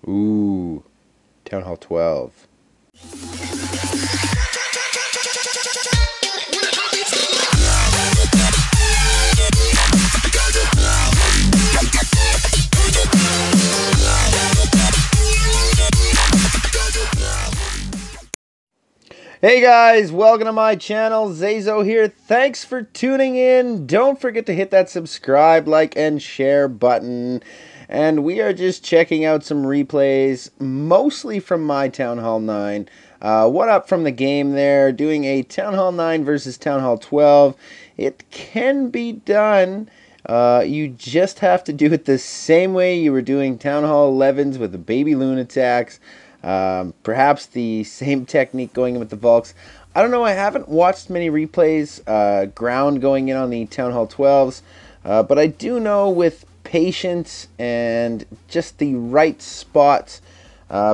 Ooh, Town Hall 12. Hey guys, welcome to my channel. ZaiZoe here. Thanks for tuning in. Don't forget to hit that subscribe, like, and share button. And we are just checking out some replays, mostly from my Town Hall 9. One up from the game there, doing a Town Hall 9 versus Town Hall 12. It can be done. You just have to do it the same way you were doing Town Hall 11s with the baby loon attacks. Perhaps the same technique going in with the Volks. I don't know, I haven't watched many replays, ground going in on the Town Hall 12s, but I do know with patience and just the right spots,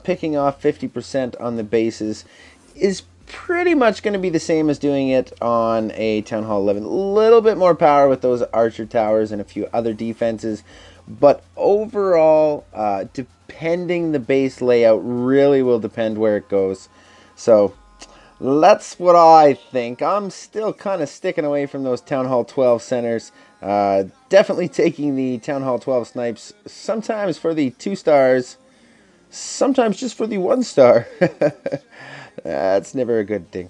picking off 50% on the bases is pretty much going to be the same as doing it on a Town Hall 11. A little bit more power with those archer towers and a few other defenses, but overall, depending the base layout really will depend where it goes. So that's what I think. I'm still kind of sticking away from those Town Hall 12 centers. Definitely taking the Town Hall 12 snipes, sometimes for the 2 stars, sometimes just for the 1 star. That's never a good thing.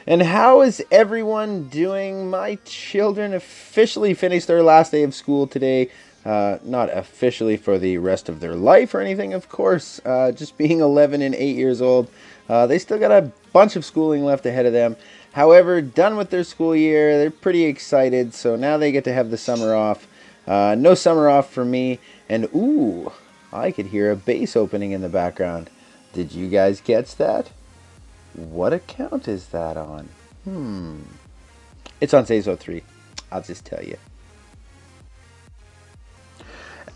And how is everyone doing? My children officially finished their last day of school today. Not officially for the rest of their life or anything, of course. Just being 11 and 8 years old. They still got a bunch of schooling left ahead of them. However, done with their school year, they're pretty excited. So now they get to have the summer off. No summer off for me. And ooh, I could hear a bass opening in the background. Did you guys catch that? What account is that on? It's on ZaiZoe 3. I'll just tell you.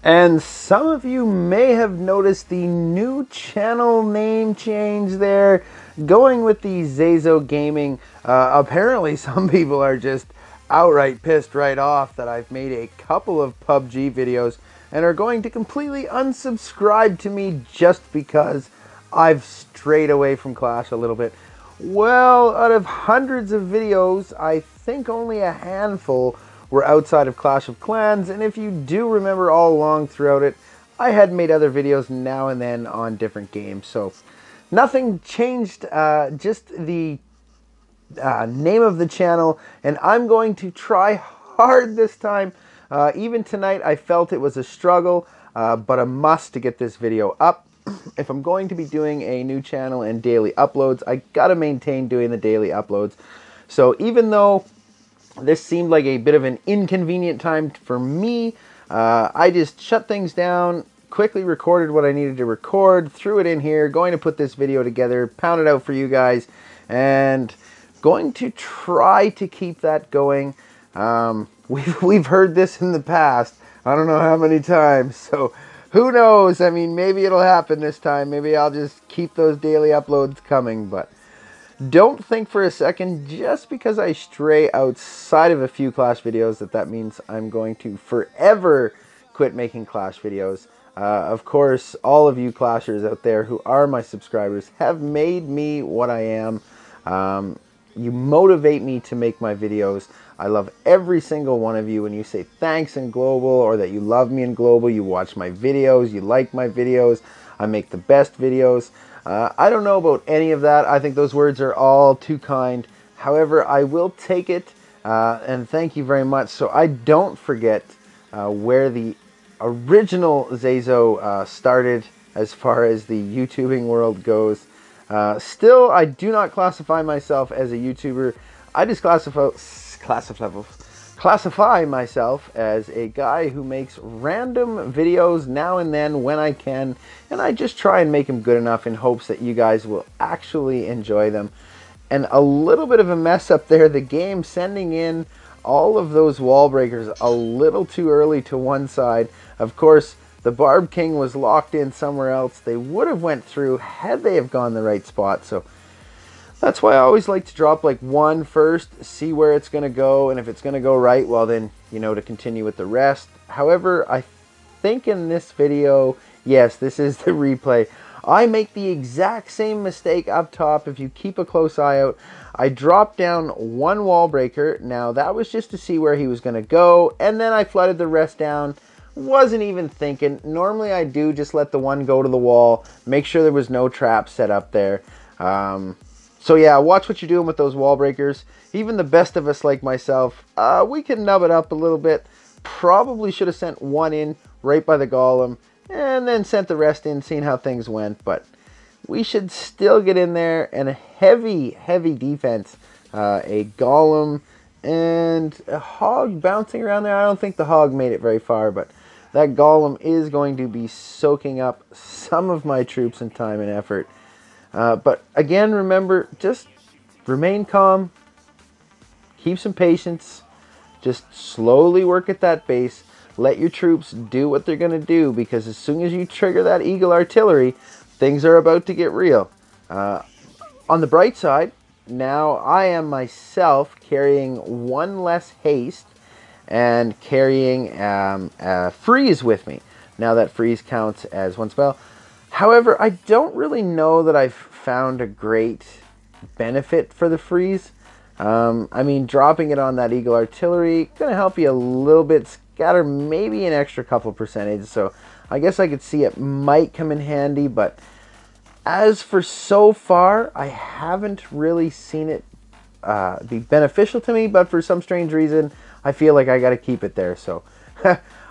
And some of you may have noticed the new channel name change there. Going with the ZaiZoe Gaming. Apparently some people are just outright pissed right off that I've made a couple of PUBG videos and are going to completely unsubscribe to me just because I've strayed away from Clash a little bit. Well, out of hundreds of videos, I think only a handful were outside of Clash of Clans, and if you do remember all along throughout it, I had made other videos now and then on different games, so nothing changed, just the name of the channel, and I'm going to try hard this time. Even tonight I felt it was a struggle, but a must to get this video up. If I'm going to be doing a new channel and daily uploads, I gotta maintain doing the daily uploads. So even though this seemed like a bit of an inconvenient time for me, I just shut things down, quickly recorded what I needed to record, threw it in here, going to put this video together, pound it out for you guys, and going to try to keep that going. We've heard this in the past, I don't know how many times, so who knows? I mean, maybe it'll happen this time. Maybe I'll just keep those daily uploads coming. But don't think for a second, just because I stray outside of a few Clash videos, that means I'm going to forever quit making Clash videos. Of course, all of you Clashers out there who are my subscribers have made me what I am. You motivate me to make my videos. I love every single one of you when you say thanks in Global, or that you love me in Global. You watch my videos, you like my videos, I make the best videos. I don't know about any of that. I think those words are all too kind. However, I will take it, and thank you very much. So I don't forget where the original ZaiZoe started as far as the YouTubing world goes. Still, I do not classify myself as a YouTuber. I just classify myself as a guy who makes random videos now and then when I can, and I just try and make them good enough in hopes that you guys will actually enjoy them. And a little bit of a mess up there, the game sending in all of those wall breakers a little too early to one side. Of course, the Barb King was locked in somewhere else. They would have went through had they have gone the right spot. So that's why I always like to drop like one first, see where it's going to go, and if it's going to go right, well then, you know, to continue with the rest. However, I think in this video, yes, this is the replay, I make the exact same mistake up top. If you keep a close eye out, I dropped down one wall breaker. Now that was just to see where he was going to go, and then I flooded the rest down. Wasn't even thinking. Normally I do just let the one go to the wall, make sure there was no trap set up there. So yeah, watch what you're doing with those wall breakers. Even the best of us like myself, we can nub it up a little bit. Probably should have sent one in right by the golem and then sent the rest in, seeing how things went. But we should still get in there, and a heavy defense. A golem and a hog bouncing around there. I don't think the hog made it very far, but that golem is going to be soaking up some of my troops and time and effort. But again, remember, just remain calm, keep some patience, just slowly work at that base, let your troops do what they're going to do, because as soon as you trigger that Eagle artillery, things are about to get real. On the bright side, now I am myself carrying one less haste and carrying a freeze with me. Now that freeze counts as one spell. However, I don't really know that I've found a great benefit for the freeze. I mean, dropping it on that Eagle artillery going to help you a little bit, scatter maybe an extra couple percentage. So I guess I could see it might come in handy, but as for so far, I haven't really seen it be beneficial to me, but for some strange reason, I feel like I got to keep it there. So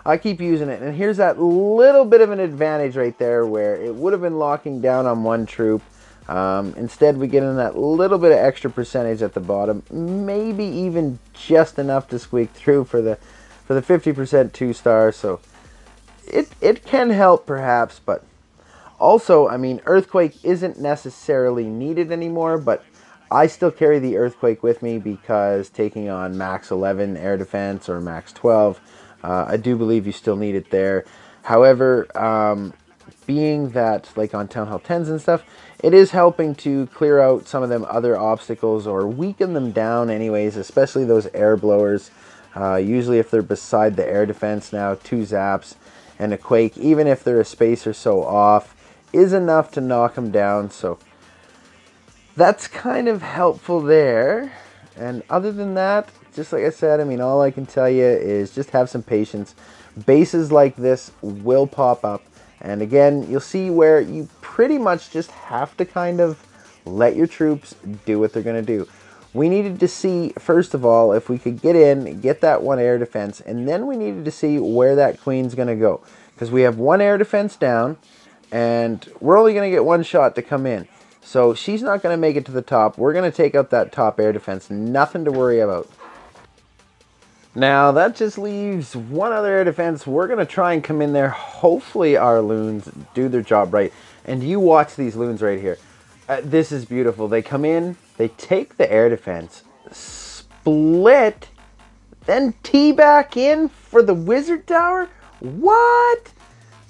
I keep using it. And here's that little bit of an advantage right there where it would have been locking down on one troop. Instead, we get in that little bit of extra percentage at the bottom, maybe even just enough to squeak through for the 50% 2-star. So it can help perhaps, but also, I mean, Earthquake isn't necessarily needed anymore, but I still carry the Earthquake with me because taking on max 11 air defense or max 12, I do believe you still need it there. However, being that, like on Town Hall 10s and stuff, it is helping to clear out some of them other obstacles or weaken them down anyways, especially those air blowers. Usually if they're beside the air defense now, 2 zaps and a quake, even if they're a space or so off, is enough to knock them down. So that's kind of helpful there. And other than that, just like I said, I mean, all I can tell you is just have some patience. Bases like this will pop up. And again, you'll see where you pretty much just have to kind of let your troops do what they're going to do. We needed to see, first of all, if we could get in, get that one air defense, and then we needed to see where that queen's going to go. Because we have one air defense down, and we're only going to get one shot to come in. So she's not going to make it to the top. We're going to take out that top air defense. Nothing to worry about. Now, that just leaves one other air defense. We're going to try and come in there. Hopefully our loons do their job right. And you watch these loons right here. This is beautiful. They come in, they take the air defense, split, then tee back in for the wizard tower? What?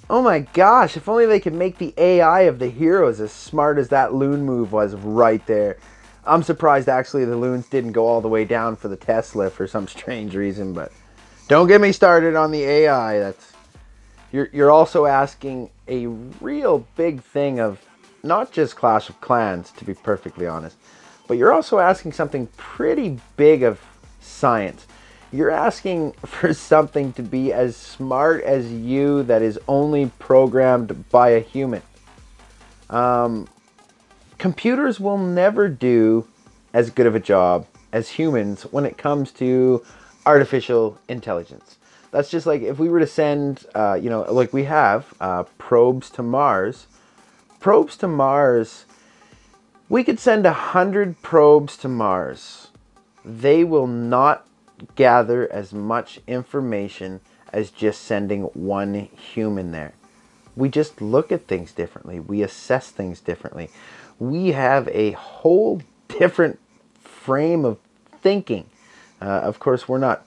Oh my gosh, if only they could make the AI of the heroes as smart as that loon move was right there. I'm surprised actually the loons didn't go all the way down for the Tesla for some strange reason, but don't get me started on the AI. You're also asking a real big thing of not just Clash of Clans, to be perfectly honest, but you're also asking something pretty big of science. You're asking for something to be as smart as you that is only programmed by a human. Computers will never do as good of a job as humans when it comes to artificial intelligence. That's just like if we were to send, you know, like we have probes to Mars. Probes to Mars, we could send 100 probes to Mars. They will not gather as much information as just sending one human there. We just look at things differently. We assess things differently. We have a whole different frame of thinking. Of course, we're not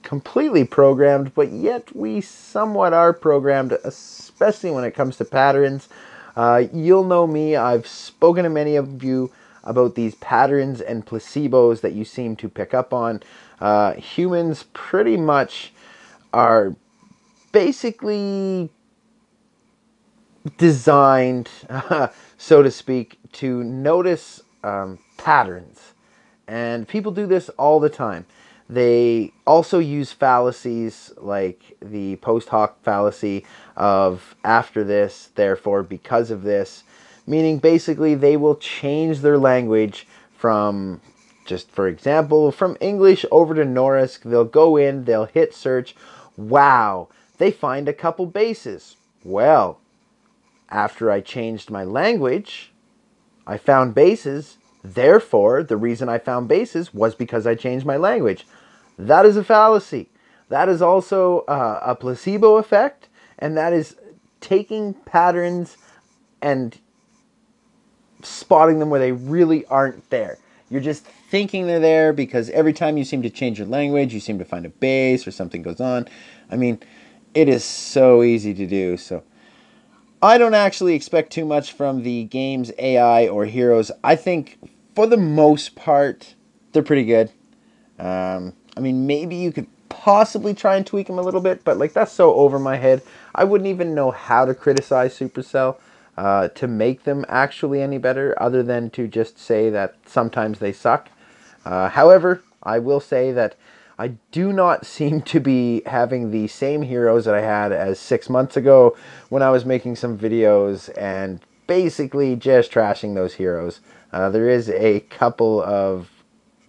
completely programmed, but yet we somewhat are programmed, especially when it comes to patterns. You'll know me. I've spoken to many of you about these patterns and placebos that you seem to pick up on. Humans pretty much are basically designed, so to speak, to notice patterns. And people do this all the time. They also use fallacies like the post hoc fallacy of after this, therefore, because of this, meaning basically they will change their language from, just for example, from English over to Norse. They'll go in, they'll hit search. Wow, they find a couple bases. Well, after I changed my language, I found bases. Therefore, the reason I found bases was because I changed my language. That is a fallacy. That is also a placebo effect, and that is taking patterns and spotting them where they really aren't there. You're just thinking they're there because every time you seem to change your language, you seem to find a base or something goes on. I mean, it is so easy to do. So I don't actually expect too much from the game's AI or heroes. I think, for the most part, they're pretty good. I mean, maybe you could possibly try and tweak them a little bit, but like that's so over my head. I wouldn't even know how to criticize Supercell to make them actually any better, other than to just say that sometimes they suck. However, I will say that I do not seem to be having the same heroes that I had as 6 months ago when I was making some videos and basically just trashing those heroes. There is a couple of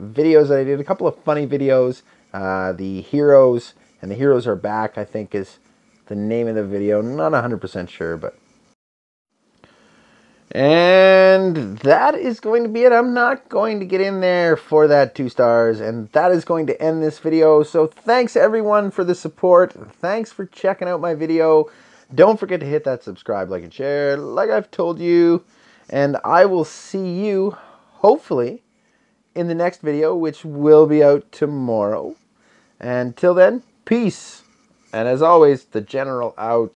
videos that I did, a couple of funny videos. The heroes and the heroes are back, I think, is the name of the video. Not 100% sure, but... And that is going to be it. I'm not going to get in there for that 2 stars, and that is going to end this video. So thanks everyone for the support. Thanks for checking out my video. Don't forget to hit that subscribe, like, and share, like I've told you. And I will see you, hopefully, in the next video, which will be out tomorrow. Until then, peace. And as always, the General out.